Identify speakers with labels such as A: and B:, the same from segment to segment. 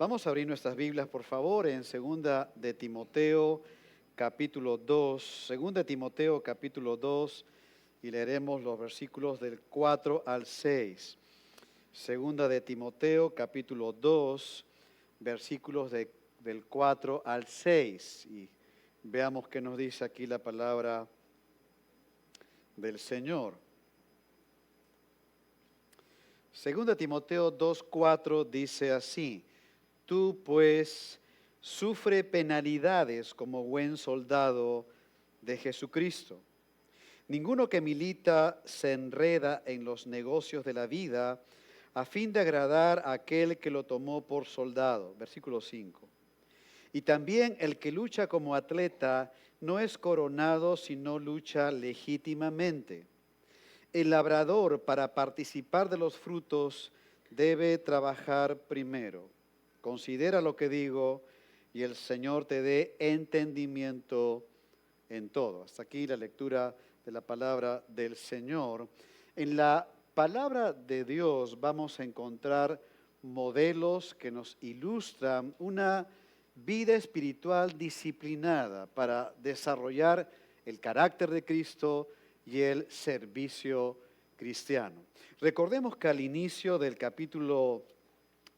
A: Vamos a abrir nuestras Biblias, por favor, en Segunda de Timoteo, capítulo 2. Segunda de Timoteo, capítulo 2, y leeremos los versículos del 4 al 6. Segunda de Timoteo, capítulo 2, versículos del 4 al 6. Y veamos qué nos dice aquí la palabra del Señor. Segunda de Timoteo 2, 4 dice así: Tú, pues, sufre penalidades como buen soldado de Jesucristo. Ninguno que milita se enreda en los negocios de la vida a fin de agradar a aquel que lo tomó por soldado. Versículo 5. Y también el que lucha como atleta no es coronado si no lucha legítimamente. El labrador, para participar de los frutos, debe trabajar primero. Considera lo que digo y el Señor te dé entendimiento en todo. Hasta aquí la lectura de la palabra del Señor. En la palabra de Dios vamos a encontrar modelos que nos ilustran una vida espiritual disciplinada para desarrollar el carácter de Cristo y el servicio cristiano. Recordemos que al inicio del capítulo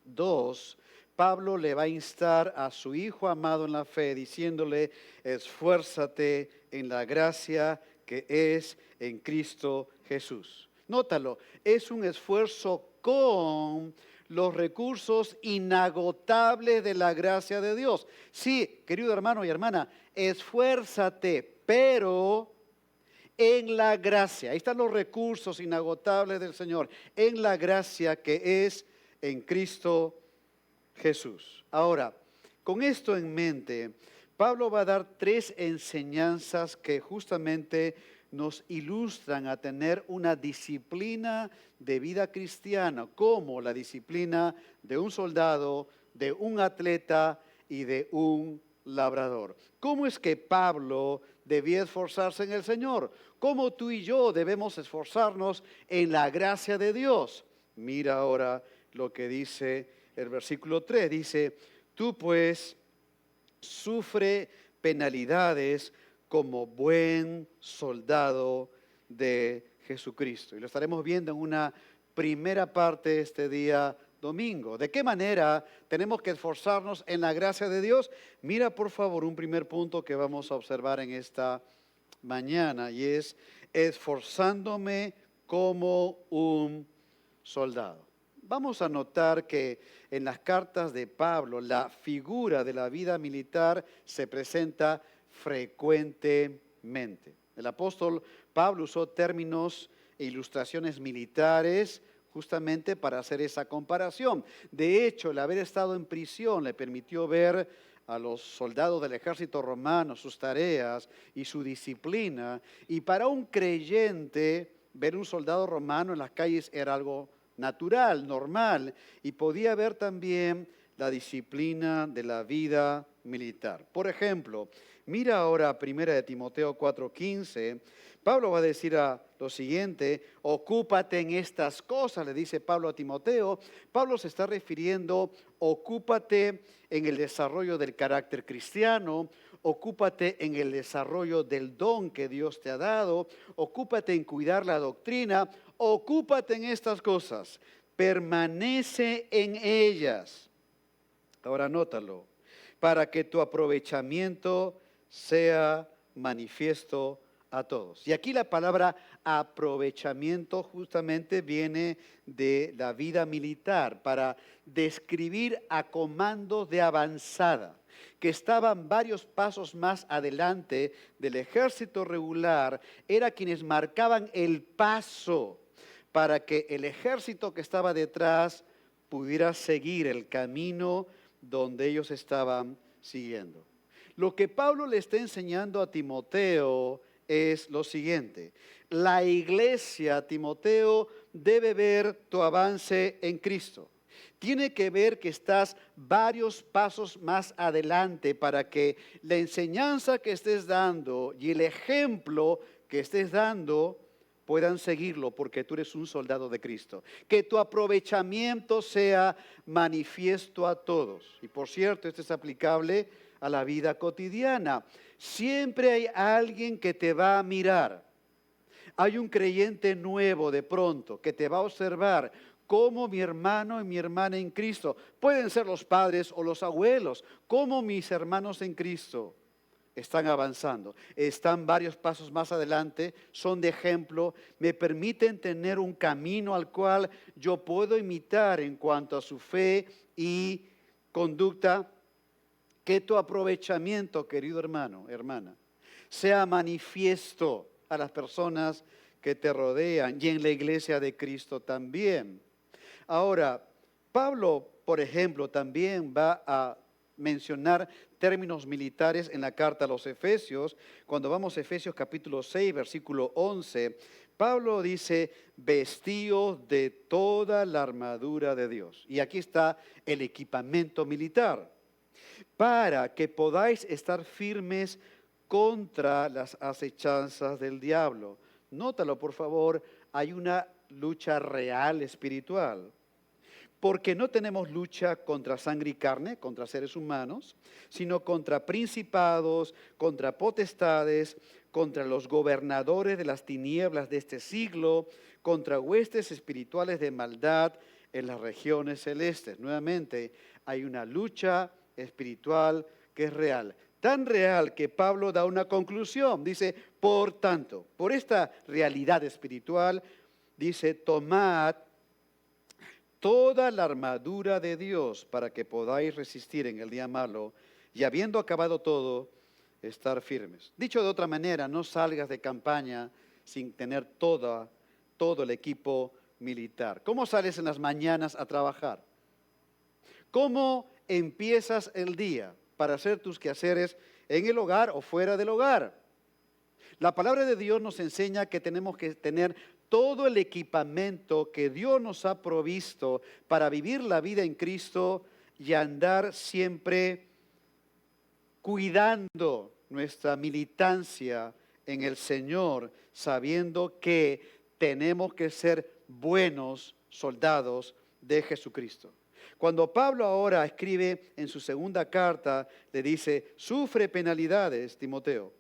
A: 2, Pablo le va a instar a su hijo amado en la fe, diciéndole: esfuérzate en la gracia que es en Cristo Jesús. Nótalo, es un esfuerzo con los recursos inagotables de la gracia de Dios. Sí, querido hermano y hermana, esfuérzate, pero en la gracia. Ahí están los recursos inagotables del Señor, en la gracia que es en Cristo Jesús. Ahora, con esto en mente, Pablo va a dar 3 enseñanzas que justamente nos ilustran a tener una disciplina de vida cristiana, como la disciplina de un soldado, de un atleta y de un labrador. ¿Cómo es que Pablo debía esforzarse en el Señor? ¿Cómo tú y yo debemos esforzarnos en la gracia de Dios? Mira ahora lo que dice el versículo 3. Dice: tú pues sufre penalidades como buen soldado de Jesucristo. Y lo estaremos viendo en una primera parte este día domingo. ¿De qué manera tenemos que esforzarnos en la gracia de Dios? Mira por favor un primer punto que vamos a observar en esta mañana, y es esforzándome como un soldado. Vamos a notar que en las cartas de Pablo la figura de la vida militar se presenta frecuentemente. El apóstol Pablo usó términos e ilustraciones militares justamente para hacer esa comparación. De hecho, el haber estado en prisión le permitió ver a los soldados del ejército romano sus tareas y su disciplina. Y para un creyente, ver un soldado romano en las calles era algo natural, normal, y podía ver también la disciplina de la vida militar. Por ejemplo, mira ahora 1 de Timoteo 4:15, Pablo va a decir lo siguiente: ocúpate en estas cosas, le dice Pablo a Timoteo. Pablo se está refiriendo: ocúpate en el desarrollo del carácter cristiano, ocúpate en el desarrollo del don que Dios te ha dado, ocúpate en cuidar la doctrina, ocúpate en estas cosas, permanece en ellas. Ahora anótalo, para que tu aprovechamiento sea manifiesto a todos. Y aquí la palabra aprovechamiento justamente viene de la vida militar, para describir a comandos de avanzada, que estaban varios pasos más adelante del ejército regular, era quienes marcaban el paso para que el ejército que estaba detrás pudiera seguir el camino donde ellos estaban siguiendo. Lo que Pablo le está enseñando a Timoteo es lo siguiente: la iglesia, Timoteo, debe ver tu avance en Cristo. Tiene que ver que estás varios pasos más adelante para que la enseñanza que estés dando y el ejemplo que estés dando puedan seguirlo porque tú eres un soldado de Cristo. Que tu aprovechamiento sea manifiesto a todos. Y por cierto, esto es aplicable a la vida cotidiana. Siempre hay alguien que te va a mirar. Hay un creyente nuevo de pronto que te va a observar como mi hermano y mi hermana en Cristo. Pueden ser los padres o los abuelos, como mis hermanos en Cristo están avanzando, están varios pasos más adelante, son de ejemplo, me permiten tener un camino al cual yo puedo imitar en cuanto a su fe y conducta. Que tu aprovechamiento, querido hermano, hermana, sea manifiesto a las personas que te rodean y en la iglesia de Cristo también. Ahora, Pablo, por ejemplo, también va a mencionar términos militares en la carta a los Efesios. Cuando vamos a Efesios capítulo 6, versículo 11, Pablo dice, vestíos de toda la armadura de Dios. Y aquí está el equipamiento militar, para que podáis estar firmes contra las acechanzas del diablo. Nótalo, por favor, hay una lucha real espiritual. Porque no tenemos lucha contra sangre y carne, contra seres humanos, sino contra principados, contra potestades, contra los gobernadores de las tinieblas de este siglo, contra huestes espirituales de maldad en las regiones celestes. Nuevamente, hay una lucha espiritual que es real. Tan real que Pablo da una conclusión. Dice, por tanto, por esta realidad espiritual, dice, tomad toda la armadura de Dios para que podáis resistir en el día malo y habiendo acabado todo, estar firmes. Dicho de otra manera, no salgas de campaña sin tener todo el equipo militar. ¿Cómo sales en las mañanas a trabajar? ¿Cómo empiezas el día para hacer tus quehaceres en el hogar o fuera del hogar? La palabra de Dios nos enseña que tenemos que tener todo el equipamiento que Dios nos ha provisto para vivir la vida en Cristo y andar siempre cuidando nuestra militancia en el Señor, sabiendo que tenemos que ser buenos soldados de Jesucristo. Cuando Pablo ahora escribe en su segunda carta, le dice, sufre penalidades, Timoteo.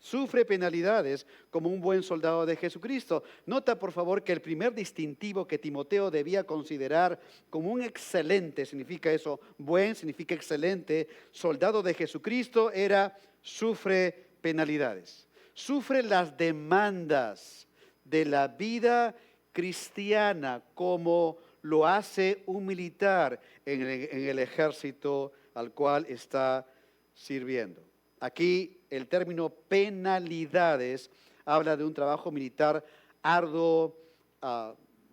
A: Sufre penalidades como un buen soldado de Jesucristo. Nota, por favor, que el primer distintivo que Timoteo debía considerar como un excelente, significa eso, buen, significa excelente, soldado de Jesucristo, era sufre penalidades. Sufre las demandas de la vida cristiana como lo hace un militar en el ejército al cual está sirviendo. Aquí el término penalidades habla de un trabajo militar arduo,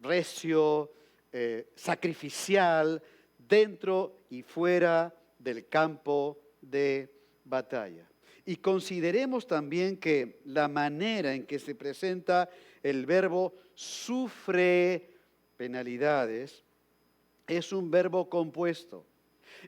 A: recio, sacrificial, dentro y fuera del campo de batalla. Y consideremos también que la manera en que se presenta el verbo sufre penalidades es un verbo compuesto.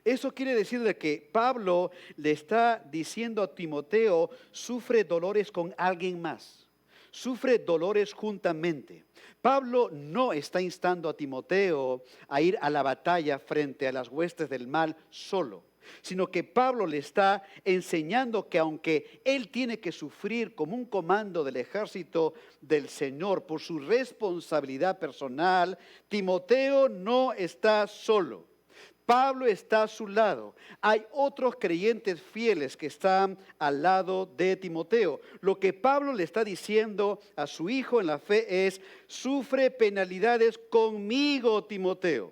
A: Eso quiere decir de que Pablo le está diciendo a Timoteo, sufre dolores con alguien más, sufre dolores juntamente. Pablo no está instando a Timoteo a ir a la batalla frente a las huestes del mal solo, sino que Pablo le está enseñando que aunque él tiene que sufrir como un comando del ejército del Señor por su responsabilidad personal, Timoteo no está solo. Pablo está a su lado. Hay otros creyentes fieles que están al lado de Timoteo. Lo que Pablo le está diciendo a su hijo en la fe es, sufre penalidades conmigo, Timoteo.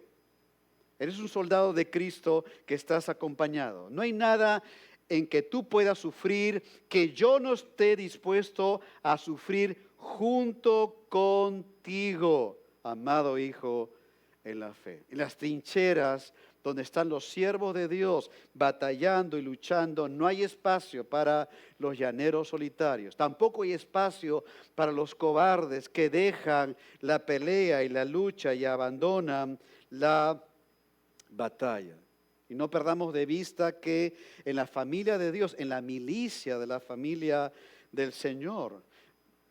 A: Eres un soldado de Cristo que estás acompañado. No hay nada en que tú puedas sufrir que yo no esté dispuesto a sufrir junto contigo, amado hijo en la fe. En las trincheras donde están los siervos de Dios batallando y luchando, no hay espacio para los llaneros solitarios. Tampoco hay espacio para los cobardes que dejan la pelea y la lucha y abandonan la batalla. Y no perdamos de vista que en la familia de Dios, en la milicia de la familia del Señor,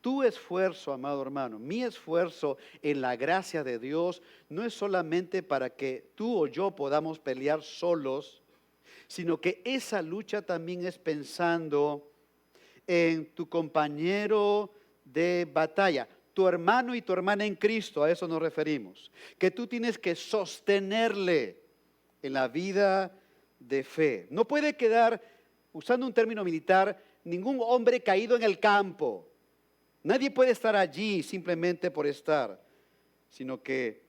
A: Tu esfuerzo, amado hermano, mi esfuerzo en la gracia de Dios no es solamente para que tú o yo podamos pelear solos, sino que esa lucha también es pensando en tu compañero de batalla, tu hermano y tu hermana en Cristo, a eso nos referimos, que tú tienes que sostenerle en la vida de fe. No puede quedar, usando un término militar, ningún hombre caído en el campo. Nadie puede estar allí simplemente por estar, sino que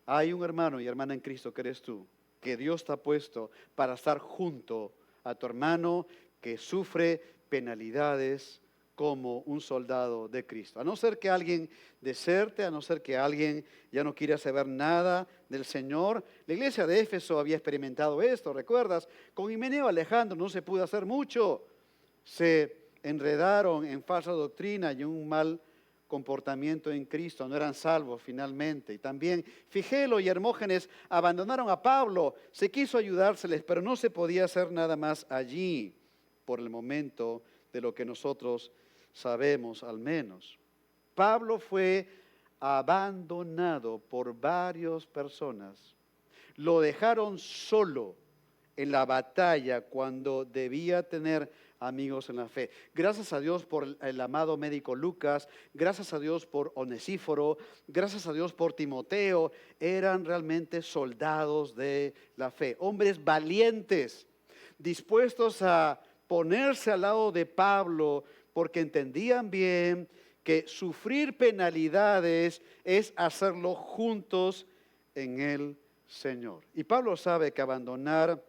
A: hay un hermano y hermana en Cristo que eres tú, que Dios te ha puesto para estar junto a tu hermano que sufre penalidades como un soldado de Cristo. A no ser que alguien deserte, a no ser que alguien ya no quiera saber nada del Señor. La iglesia de Éfeso había experimentado esto, ¿recuerdas? Con Himeneo Alejandro no se pudo hacer mucho. Se enredaron en falsa doctrina y un mal comportamiento en Cristo, no eran salvos finalmente. Y también Figelo y Hermógenes abandonaron a Pablo, se quiso ayudárseles, pero no se podía hacer nada más allí por el momento de lo que nosotros sabemos al menos. Pablo fue abandonado por varias personas. Lo dejaron solo en la batalla cuando debía tener amigos en la fe. Gracias a Dios por el amado médico Lucas, gracias a Dios por Onesíforo, gracias a Dios por Timoteo, eran realmente soldados de la fe, hombres valientes, dispuestos a ponerse al lado de Pablo porque entendían bien que sufrir penalidades es hacerlo juntos en el Señor. Y Pablo sabe que abandonar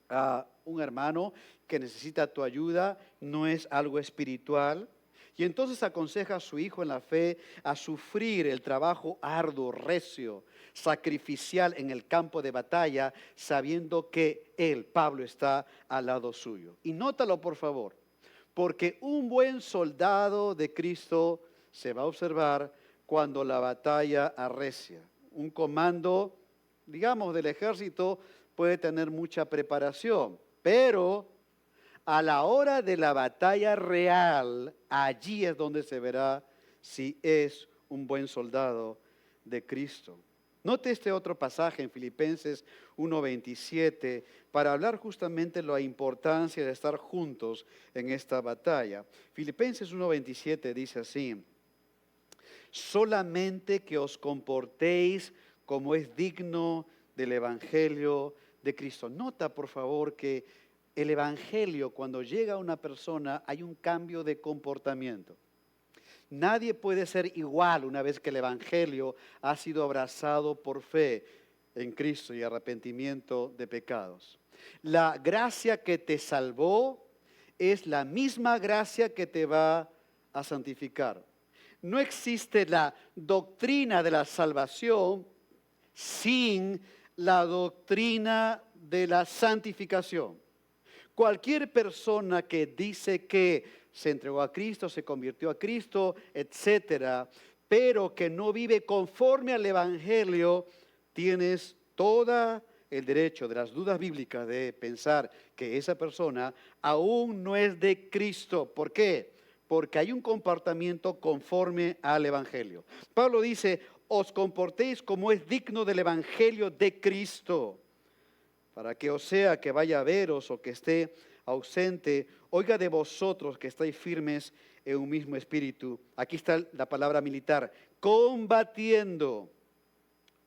A: a un hermano que necesita tu ayuda no es algo espiritual. Y entonces aconseja a su hijo en la fe a sufrir el trabajo arduo, recio, sacrificial en el campo de batalla, sabiendo que él, Pablo, está al lado suyo. Y nótalo, por favor, porque un buen soldado de Cristo se va a observar cuando la batalla arrecia. Un comando, digamos, del ejército puede tener mucha preparación, pero a la hora de la batalla real, allí es donde se verá si es un buen soldado de Cristo. Note este otro pasaje en Filipenses 1:27 para hablar justamente de la importancia de estar juntos en esta batalla. Filipenses 1:27 dice así: solamente que os comportéis como es digno del Evangelio de Cristo. Nota, por favor, que el Evangelio, cuando llega a una persona, hay un cambio de comportamiento. Nadie puede ser igual una vez que el Evangelio ha sido abrazado por fe en Cristo y arrepentimiento de pecados. La gracia que te salvó es la misma gracia que te va a santificar. No existe la doctrina de la salvación sin la doctrina de la santificación. Cualquier persona que dice que se entregó a Cristo, se convirtió a Cristo, etcétera, pero que no vive conforme al Evangelio, tienes todo el derecho de las dudas bíblicas de pensar que esa persona aún no es de Cristo. ¿Por qué? Porque hay un comportamiento conforme al Evangelio. Pablo dice: os comportéis como es digno del Evangelio de Cristo, para que, o sea, que vaya a veros o que esté ausente, oiga de vosotros que estáis firmes en un mismo espíritu. Aquí está la palabra militar: combatiendo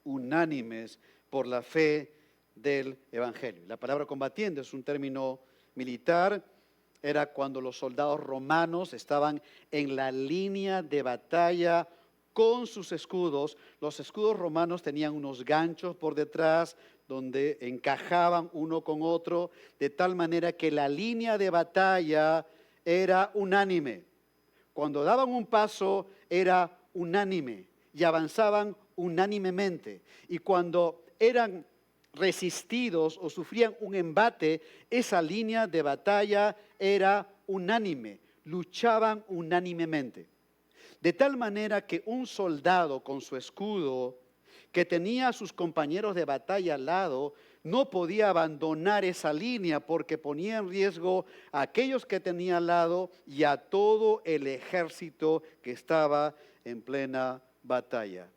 A: unánimes por la fe del Evangelio. La palabra combatiendo es un término militar. Era cuando los soldados romanos estaban en la línea de batalla con sus escudos. Los escudos romanos tenían unos ganchos por detrás donde encajaban uno con otro, de tal manera que la línea de batalla era unánime. Cuando daban un paso era unánime y avanzaban unánimemente. Y cuando eran resistidos o sufrían un embate, esa línea de batalla era unánime, luchaban unánimemente. De tal manera que un soldado con su escudo, que tenía a sus compañeros de batalla al lado, no podía abandonar esa línea porque ponía en riesgo a aquellos que tenía al lado y a todo el ejército que estaba en plena batalla.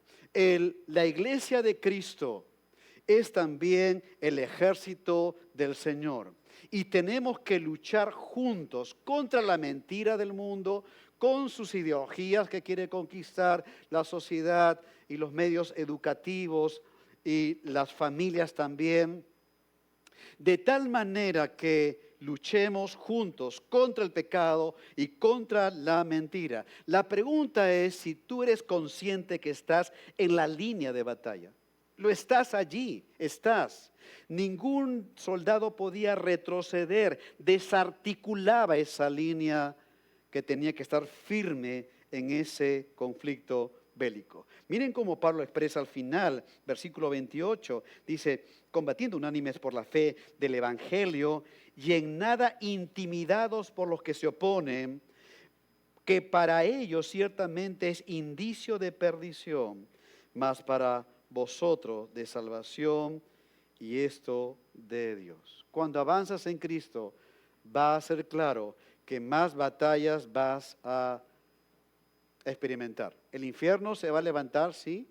A: La iglesia de Cristo es también el ejército del Señor. Y tenemos que luchar juntos contra la mentira del mundo, con sus ideologías que quiere conquistar la sociedad y los medios educativos y las familias también. De tal manera que luchemos juntos contra el pecado y contra la mentira. La pregunta es si tú eres consciente que estás en la línea de batalla. Lo estás allí, estás. Ningún soldado podía retroceder, desarticulaba esa línea que tenía que estar firme en ese conflicto bélico. Miren cómo Pablo expresa al final, versículo 28, dice, combatiendo unánimes por la fe del Evangelio y en nada intimidados por los que se oponen, que para ellos ciertamente es indicio de perdición, mas para vosotros de salvación, y esto de Dios. Cuando avanzas en Cristo, va a ser claro que más batallas vas a experimentar. El infierno se va a levantar, sí.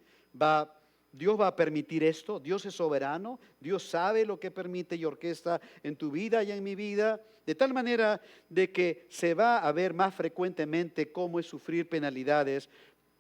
A: Dios va a permitir esto. Dios es soberano. Dios sabe lo que permite y orquesta en tu vida y en mi vida. De tal manera de que se va a ver más frecuentemente cómo es sufrir penalidades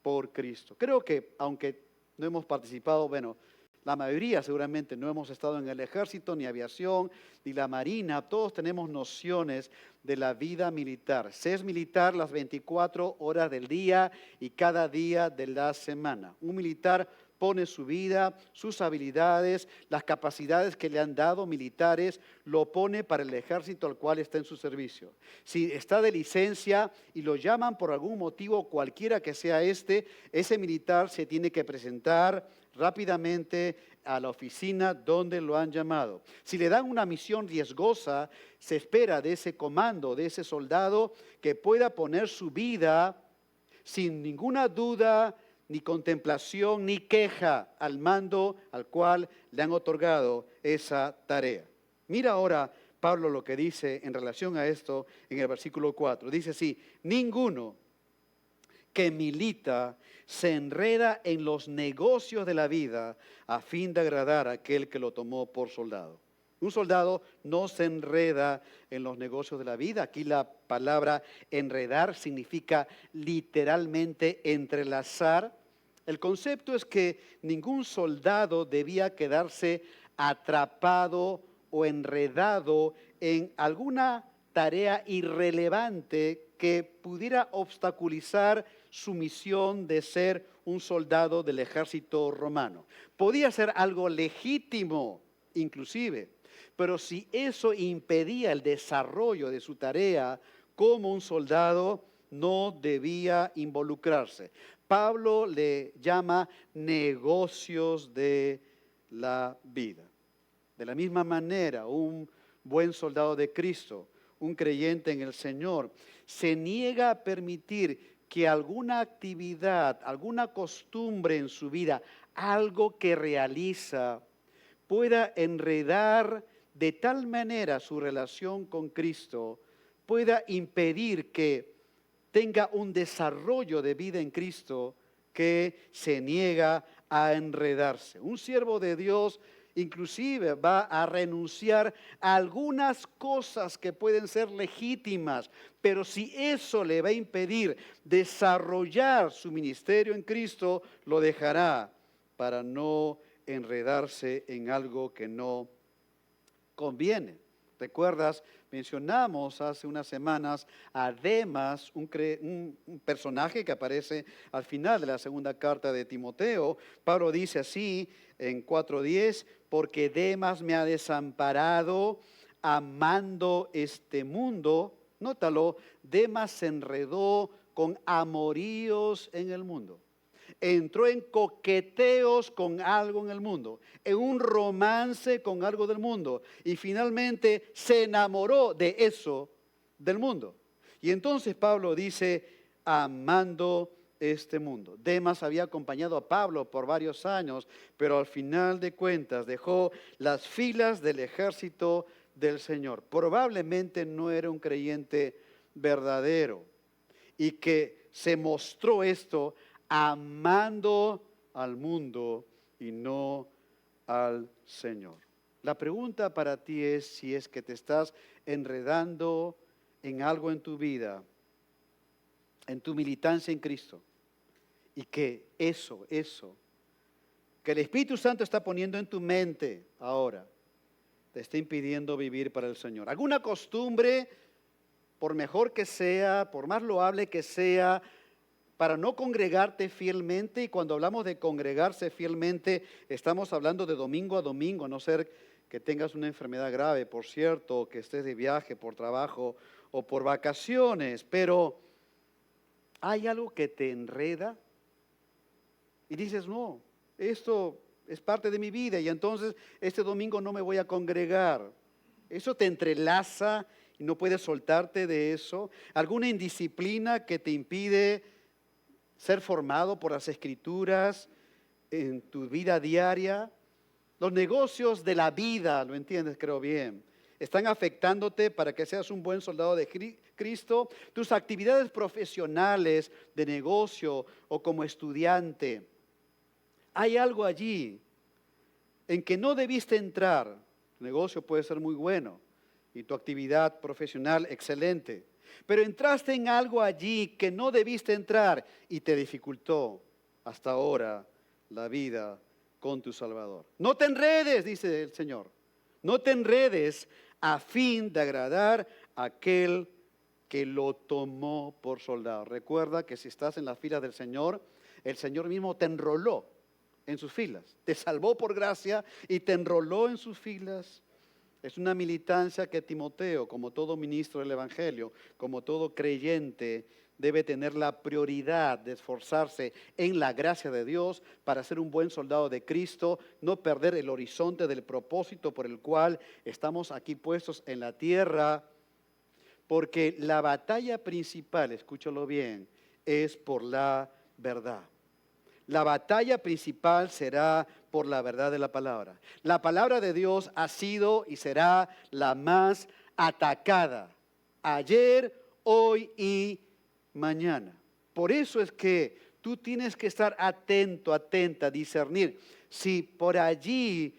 A: por Cristo. Creo que aunque no hemos participado, bueno, la mayoría seguramente no hemos estado en el ejército, ni aviación, ni la marina. Todos tenemos nociones de la vida militar. Se es militar las 24 horas del día y cada día de la semana. Un militar pone su vida, sus habilidades, las capacidades que le han dado militares, lo pone para el ejército al cual está en su servicio. Si está de licencia y lo llaman por algún motivo, cualquiera que sea ese militar se tiene que presentar rápidamente a la oficina donde lo han llamado. Si le dan una misión riesgosa, se espera de ese comando, de ese soldado, que pueda poner su vida sin ninguna duda, ni contemplación, ni queja al mando al cual le han otorgado esa tarea. Mira ahora Pablo lo que dice en relación a esto en el versículo 4. Dice así, ninguno que milita se enreda en los negocios de la vida a fin de agradar a aquel que lo tomó por soldado. Un soldado no se enreda en los negocios de la vida. Aquí la palabra enredar significa literalmente entrelazar. El concepto es que ningún soldado debía quedarse atrapado o enredado en alguna tarea irrelevante que pudiera obstaculizar su misión de ser un soldado del ejército romano. Podía ser algo legítimo, inclusive, pero si eso impedía el desarrollo de su tarea como un soldado, no debía involucrarse. Pablo le llama negocios de la vida. De la misma manera, un buen soldado de Cristo, un creyente en el Señor, se niega a permitir que alguna actividad, alguna costumbre en su vida, algo que realiza, pueda enredar de tal manera su relación con Cristo, pueda impedir que tenga un desarrollo de vida en Cristo, que se niega a enredarse. Un siervo de Dios inclusive va a renunciar a algunas cosas que pueden ser legítimas, pero si eso le va a impedir desarrollar su ministerio en Cristo, lo dejará para no enredarse en algo que no conviene. ¿Recuerdas? Mencionamos hace unas semanas a Demas, un personaje que aparece al final de la segunda carta de Timoteo. Pablo dice así en 4:10, porque Demas me ha desamparado amando este mundo. Nótalo, Demas se enredó con amoríos en el mundo. Entró en coqueteos con algo en el mundo, en un romance con algo del mundo, y finalmente se enamoró de eso del mundo. Y entonces Pablo dice, amando este mundo. Demas había acompañado a Pablo por varios años, pero al final de cuentas dejó las filas del ejército del Señor. Probablemente no era un creyente verdadero y que se mostró esto amando al mundo y no al Señor. La pregunta para ti es si es que te estás enredando en algo en tu vida, en tu militancia en Cristo, y que eso, que el Espíritu Santo está poniendo en tu mente ahora, te está impidiendo vivir para el Señor. Alguna costumbre, por mejor que sea, por más loable que sea, para no congregarte fielmente, y cuando hablamos de congregarse fielmente, estamos hablando de domingo a domingo, a no ser que tengas una enfermedad grave, por cierto, o que estés de viaje por trabajo o por vacaciones, pero hay algo que te enreda y dices, no, esto es parte de mi vida y entonces este domingo no me voy a congregar. Eso te entrelaza y no puedes soltarte de eso. Alguna indisciplina que te impide ser formado por las Escrituras en tu vida diaria. Los negocios de la vida, ¿lo entiendes? Creo bien. Están afectándote para que seas un buen soldado de Cristo. Tus actividades profesionales de negocio o como estudiante. Hay algo allí en que no debiste entrar. Tu negocio puede ser muy bueno y tu actividad profesional excelente. Pero entraste en algo allí que no debiste entrar y te dificultó hasta ahora la vida con tu Salvador. No te enredes, dice el Señor. No te enredes a fin de agradar a aquel que lo tomó por soldado. Recuerda que si estás en las filas del Señor, el Señor mismo te enroló en sus filas. Te salvó por gracia y te enroló en sus filas. Es una militancia que Timoteo, como todo ministro del Evangelio, como todo creyente, debe tener la prioridad de esforzarse en la gracia de Dios para ser un buen soldado de Cristo, no perder el horizonte del propósito por el cual estamos aquí puestos en la tierra, porque la batalla principal, escúchalo bien, es por la verdad. La batalla principal será por la verdad de la palabra. La palabra de Dios ha sido y será la más atacada ayer, hoy y mañana. Por eso es que tú tienes que estar atento, atenta, discernir. Si por allí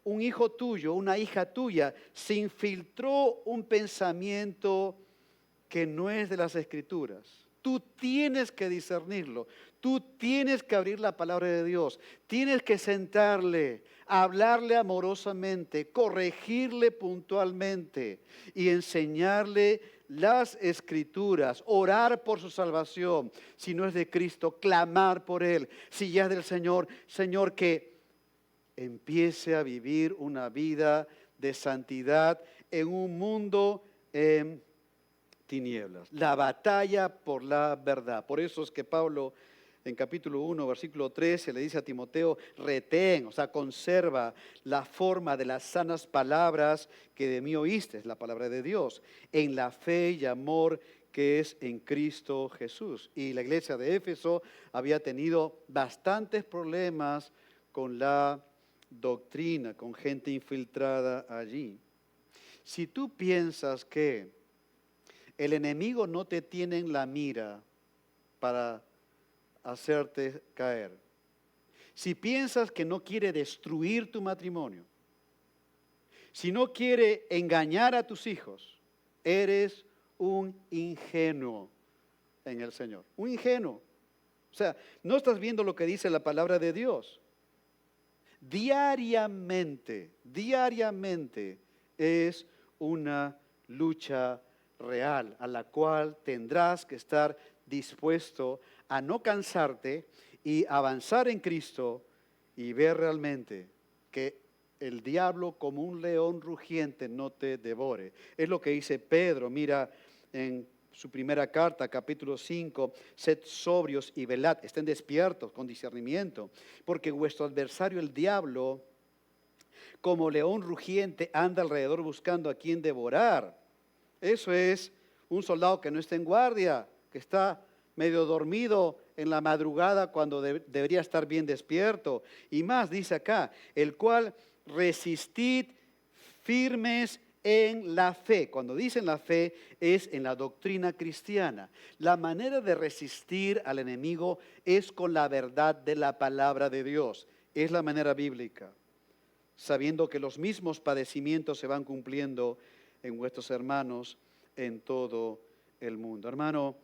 A: un hijo tuyo, una hija tuya, se infiltró un pensamiento que no es de las Escrituras, tú tienes que discernirlo. Tú tienes que abrir la palabra de Dios, tienes que sentarle, hablarle amorosamente, corregirle puntualmente y enseñarle las Escrituras, orar por su salvación. Si no es de Cristo, clamar por Él. Si ya es del Señor, Señor, que empiece a vivir una vida de santidad en un mundo en tinieblas. La batalla por la verdad. Por eso es que Pablo en capítulo 1, versículo 13, le dice a Timoteo, retén, o sea, conserva la forma de las sanas palabras que de mí oíste, es la palabra de Dios, en la fe y amor que es en Cristo Jesús. Y la iglesia de Éfeso había tenido bastantes problemas con la doctrina, con gente infiltrada allí. Si tú piensas que el enemigo no te tiene en la mira para hacerte caer, si piensas que no quiere destruir tu matrimonio, si no quiere engañar a tus hijos, eres un ingenuo en el Señor. Un ingenuo. O sea, no estás viendo lo que dice la palabra de Dios. Diariamente es una lucha real a la cual tendrás que estar dispuesto a no cansarte y avanzar en Cristo y ver realmente que el diablo como un león rugiente no te devore. Es lo que dice Pedro, mira en su primera carta, capítulo 5, sed sobrios y velad, estén despiertos con discernimiento, porque vuestro adversario el diablo, como león rugiente, anda alrededor buscando a quien devorar. Eso es un soldado que no está en guardia, que está medio dormido en la madrugada cuando debería estar bien despierto. Y más dice acá, el cual resistid firmes en la fe. Cuando dicen la fe es en la doctrina cristiana. La manera de resistir al enemigo es con la verdad de la palabra de Dios. Es la manera bíblica, sabiendo que los mismos padecimientos se van cumpliendo en vuestros hermanos en todo el mundo. Hermano,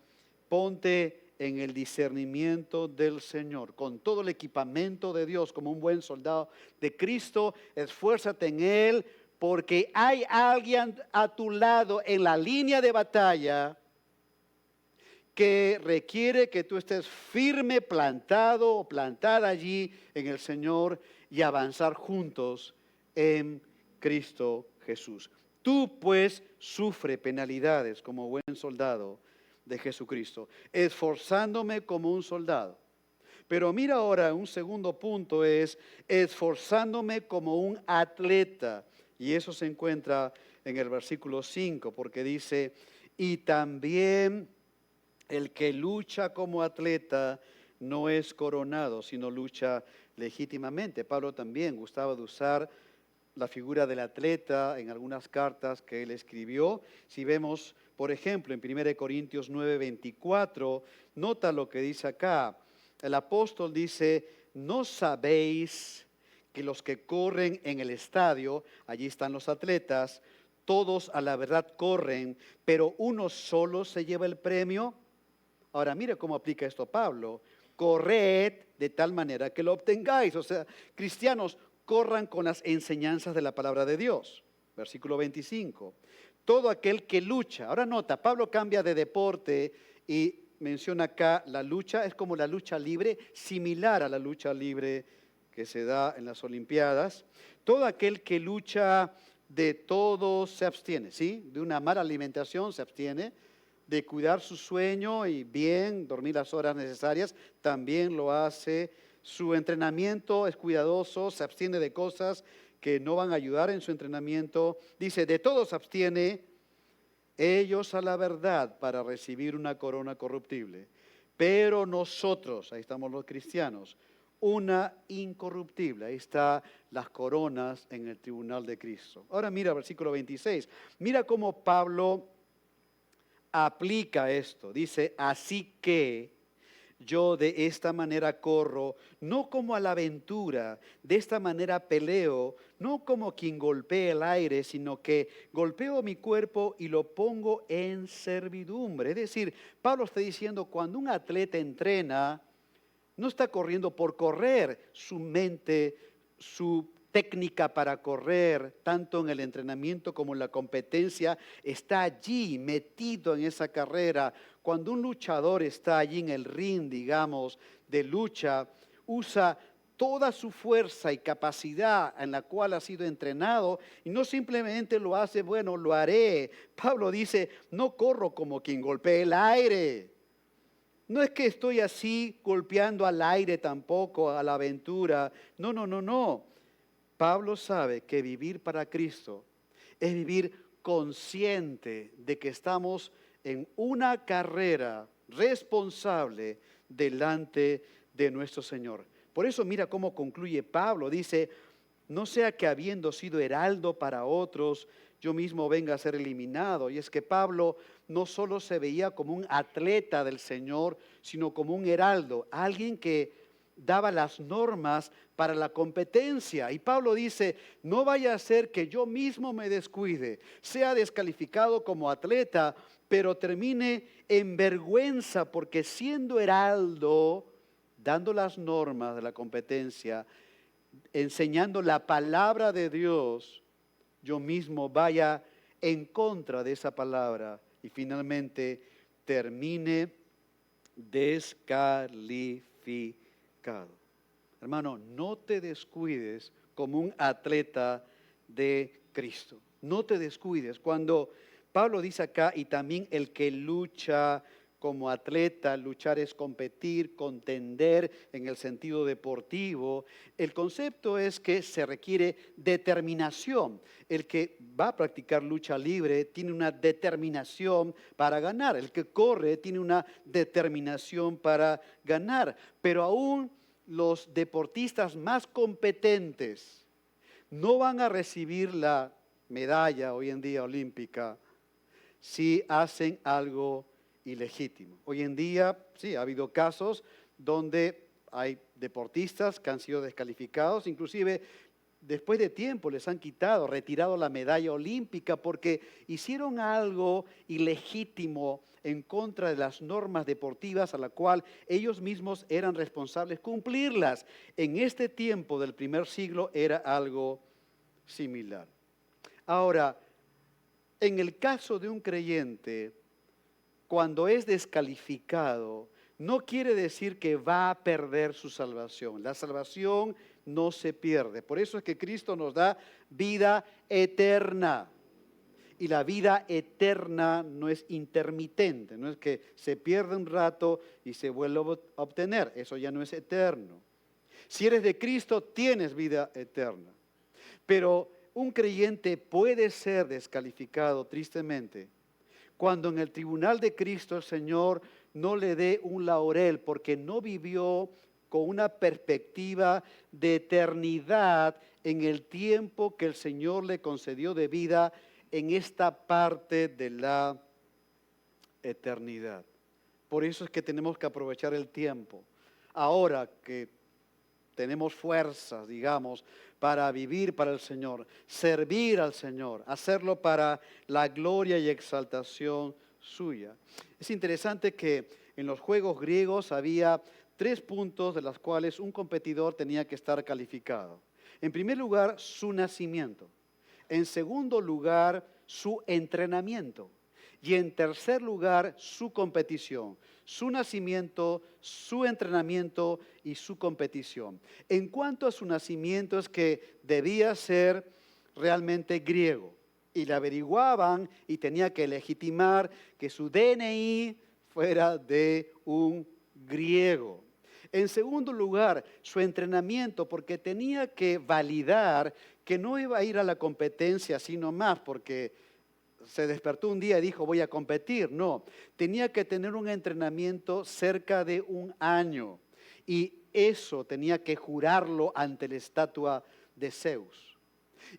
A: ponte en el discernimiento del Señor, con todo el equipamiento de Dios, como un buen soldado de Cristo. Esfuérzate en Él, porque hay alguien a tu lado en la línea de batalla que requiere que tú estés firme, plantado o plantada allí en el Señor y avanzar juntos en Cristo Jesús. Tú pues sufre penalidades como buen soldado de Jesucristo, esforzándome como un soldado. Pero mira ahora, un segundo punto es esforzándome como un atleta. Y eso se encuentra en el versículo 5, porque dice, y también el que lucha como atleta no es coronado, sino lucha legítimamente. Pablo también gustaba de usar la figura del atleta en algunas cartas que él escribió. Si vemos, por ejemplo, en 1 Corintios 9:24, nota lo que dice acá. El apóstol dice, ¿no sabéis que los que corren en el estadio, allí están los atletas, todos a la verdad corren, pero uno solo se lleva el premio? Ahora, mire cómo aplica esto Pablo. Corred de tal manera que lo obtengáis. O sea, cristianos, corran con las enseñanzas de la palabra de Dios. Versículo 25. Todo aquel que lucha. Ahora nota, Pablo cambia de deporte y menciona acá la lucha. Es como la lucha libre, similar a la lucha libre que se da en las Olimpiadas. Todo aquel que lucha de todo se abstiene, ¿sí? De una mala alimentación se abstiene, de cuidar su sueño y bien dormir las horas necesarias, también lo hace. Su entrenamiento es cuidadoso, se abstiene de cosas que no van a ayudar en su entrenamiento. Dice, de todo se abstiene, ellos a la verdad para recibir una corona corruptible. Pero nosotros, ahí estamos los cristianos, una incorruptible. Ahí están las coronas en el tribunal de Cristo. Ahora mira versículo 26. Mira cómo Pablo aplica esto. Dice, así que yo de esta manera corro, no como a la aventura, de esta manera peleo, no como quien golpea el aire, sino que golpeo mi cuerpo y lo pongo en servidumbre. Es decir, Pablo está diciendo, cuando un atleta entrena, no está corriendo por correr, su mente, su técnica para correr, tanto en el entrenamiento como en la competencia, está allí metido en esa carrera. Cuando un luchador está allí en el ring, digamos, de lucha, usa toda su fuerza y capacidad en la cual ha sido entrenado y no simplemente lo hace, bueno, lo haré. Pablo dice, no corro como quien golpea el aire. No es que estoy así golpeando al aire tampoco, a la aventura. No, no, no, no. Pablo sabe que vivir para Cristo es vivir consciente de que estamos en una carrera responsable delante de nuestro Señor. Por eso mira cómo concluye Pablo. Dice, no sea que habiendo sido heraldo para otros, yo mismo venga a ser eliminado. Y es que Pablo no solo se veía como un atleta del Señor, sino como un heraldo, alguien que daba las normas para la competencia. Y Pablo dice, no vaya a ser que yo mismo me descuide, sea descalificado como atleta, pero termine en vergüenza, porque siendo heraldo, dando las normas de la competencia, enseñando la palabra de Dios, yo mismo vaya en contra de esa palabra y finalmente termine descalificado. Hermano, no te descuides como un atleta de Cristo. No te descuides. Cuando Pablo dice acá, y también el que lucha como atleta, luchar es competir, contender en el sentido deportivo. El concepto es que se requiere determinación. El que va a practicar lucha libre tiene una determinación para ganar. El que corre tiene una determinación para ganar. Pero aún los deportistas más competentes no van a recibir la medalla hoy en día olímpica si hacen algo ilegítimo. Hoy en día, sí, ha habido casos donde hay deportistas que han sido descalificados, inclusive después de tiempo les han retirado la medalla olímpica porque hicieron algo ilegítimo en contra de las normas deportivas a la cual ellos mismos eran responsables cumplirlas. En este tiempo del primer siglo era algo similar. Ahora, en el caso de un creyente, cuando es descalificado, no quiere decir que va a perder su salvación. La salvación no se pierde. Por eso es que Cristo nos da vida eterna. Y la vida eterna no es intermitente, no es que se pierde un rato y se vuelve a obtener. Eso ya no es eterno. Si eres de Cristo, tienes vida eterna. Pero un creyente puede ser descalificado tristemente cuando en el tribunal de Cristo el Señor no le dé un laurel porque no vivió con una perspectiva de eternidad en el tiempo que el Señor le concedió de vida en esta parte de la eternidad. Por eso es que tenemos que aprovechar el tiempo. Ahora que tenemos fuerzas, digamos, para vivir para el Señor, servir al Señor, hacerlo para la gloria y exaltación suya. Es interesante que en los juegos griegos había 3 puntos de los cuales un competidor tenía que estar calificado. En primer lugar, su nacimiento. En segundo lugar, su entrenamiento. Y en tercer lugar, su competición. Su nacimiento, su entrenamiento y su competición. En cuanto a su nacimiento, es que debía ser realmente griego. Y le averiguaban y tenía que legitimar que su DNI fuera de un griego. En segundo lugar, su entrenamiento, porque tenía que validar que no iba a ir a la competencia así nomás, porque se despertó un día y dijo voy a competir. No, tenía que tener un entrenamiento cerca de 1 año. Y eso tenía que jurarlo ante la estatua de Zeus.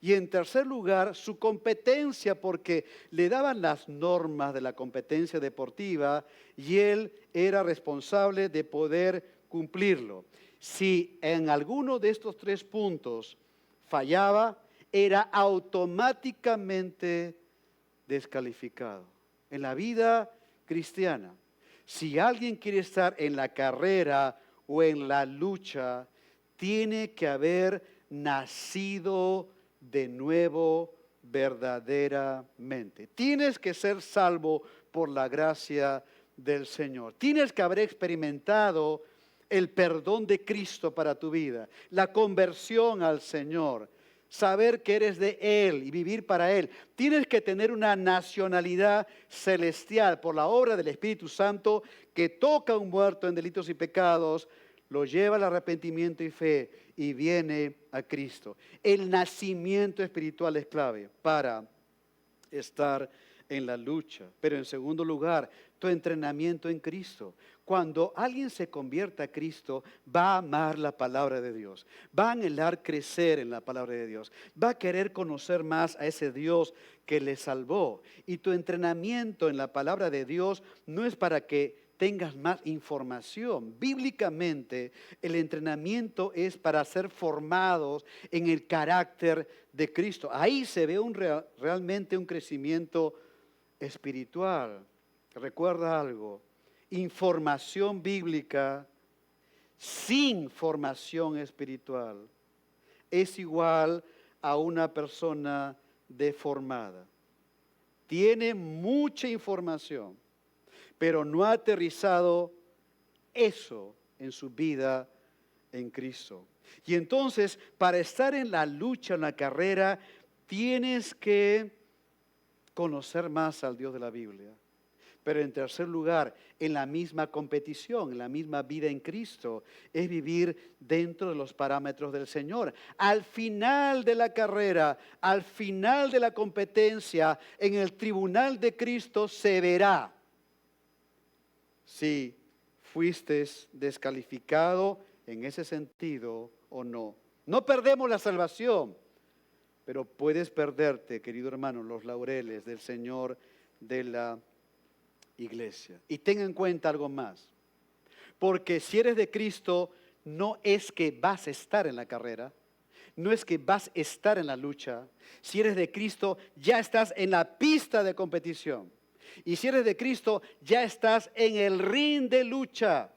A: Y en tercer lugar, su competencia, porque le daban las normas de la competencia deportiva y él era responsable de poder cumplirlo. Si en alguno de estos 3 puntos fallaba, era automáticamente descalificado. En la vida cristiana, si alguien quiere estar en la carrera o en la lucha, tiene que haber nacido de nuevo verdaderamente. Tienes que ser salvo por la gracia del Señor. Tienes que haber experimentado el perdón de Cristo para tu vida, la conversión al Señor, saber que eres de Él y vivir para Él. Tienes que tener una nacionalidad celestial por la obra del Espíritu Santo que toca a un muerto en delitos y pecados, lo lleva al arrepentimiento y fe y viene a Cristo. El nacimiento espiritual es clave para estar en la lucha. Pero en segundo lugar, tu entrenamiento en Cristo. Cuando alguien se convierta a Cristo, va a amar la palabra de Dios, va a anhelar crecer en la palabra de Dios, va a querer conocer más a ese Dios que le salvó. Y tu entrenamiento en la palabra de Dios no es para que tengas más información. Bíblicamente, el entrenamiento es para ser formados en el carácter de Cristo. Ahí se ve realmente un crecimiento espiritual. Recuerda algo, información bíblica sin formación espiritual es igual a una persona deformada. Tiene mucha información, pero no ha aterrizado eso en su vida en Cristo. Y entonces, para estar en la lucha, en la carrera, tienes que conocer más al Dios de la Biblia. Pero en tercer lugar, en la misma competición, en la misma vida en Cristo, es vivir dentro de los parámetros del Señor. Al final de la carrera, al final de la competencia, en el tribunal de Cristo se verá si fuiste descalificado en ese sentido o no. No perdemos la salvación, pero puedes perderte, querido hermano, los laureles del Señor de la iglesia. Y ten en cuenta algo más, porque si eres de Cristo, no es que vas a estar en la carrera, no es que vas a estar en la lucha. Si eres de Cristo, ya estás en la pista de competición. Y si eres de Cristo, ya estás en el ring de lucha,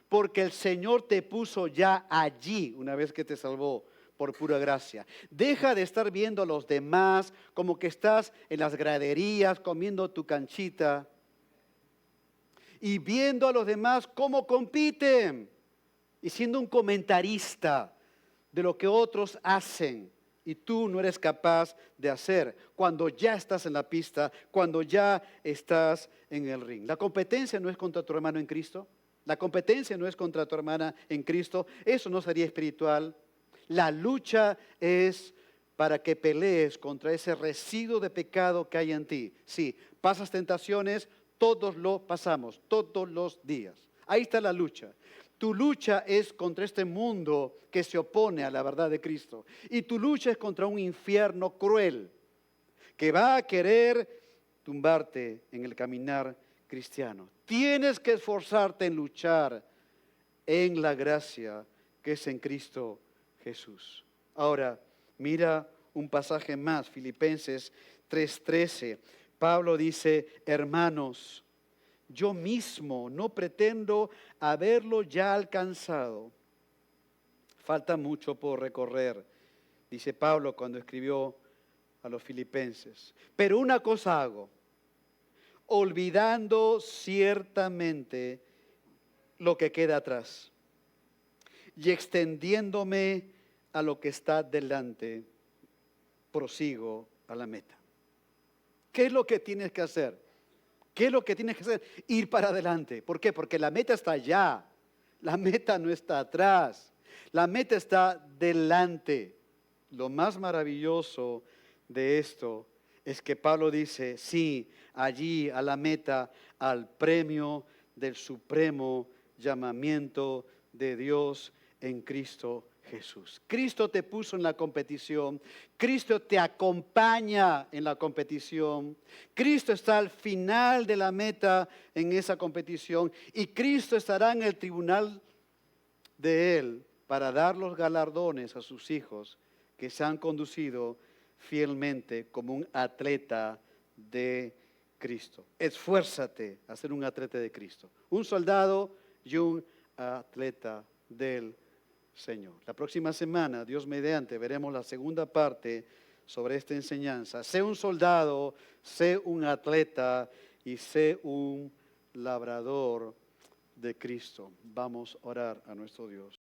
A: porque el Señor te puso ya allí una vez que te salvó por pura gracia. Deja de estar viendo a los demás como que estás en las graderías comiendo tu canchita y viendo a los demás cómo compiten y siendo un comentarista de lo que otros hacen y tú no eres capaz de hacer cuando ya estás en la pista, cuando ya estás en el ring. La competencia no es contra tu hermano en Cristo, la competencia no es contra tu hermana en Cristo, eso no sería espiritual. La lucha es para que pelees contra ese residuo de pecado que hay en ti. Sí, pasas tentaciones, todos lo pasamos, todos los días. Ahí está la lucha. Tu lucha es contra este mundo que se opone a la verdad de Cristo. Y tu lucha es contra un infierno cruel que va a querer tumbarte en el caminar cristiano. Tienes que esforzarte en luchar en la gracia que es en Cristo Jesús. Ahora, mira un pasaje más, Filipenses 3:13. Pablo dice, hermanos, yo mismo no pretendo haberlo ya alcanzado. Falta mucho por recorrer, dice Pablo cuando escribió a los filipenses. Pero una cosa hago, olvidando ciertamente lo que queda atrás y extendiéndome a lo que está delante, prosigo a la meta. ¿Qué es lo que tienes que hacer? ¿Qué es lo que tienes que hacer? Ir para adelante. ¿Por qué? Porque la meta está allá. La meta no está atrás. La meta está delante. Lo más maravilloso de esto es que Pablo dice, sí, allí a la meta, al premio del supremo llamamiento de Dios en Cristo Jesús. Cristo te puso en la competición, Cristo te acompaña en la competición, Cristo está al final de la meta en esa competición y Cristo estará en el tribunal de Él para dar los galardones a sus hijos que se han conducido fielmente como un atleta de Cristo. Esfuérzate a ser un atleta de Cristo, un soldado y un atleta del Señor. La próxima semana, Dios mediante, veremos la segunda parte sobre esta enseñanza. Sé un soldado, sé un atleta y sé un labrador de Cristo. Vamos a orar a nuestro Dios.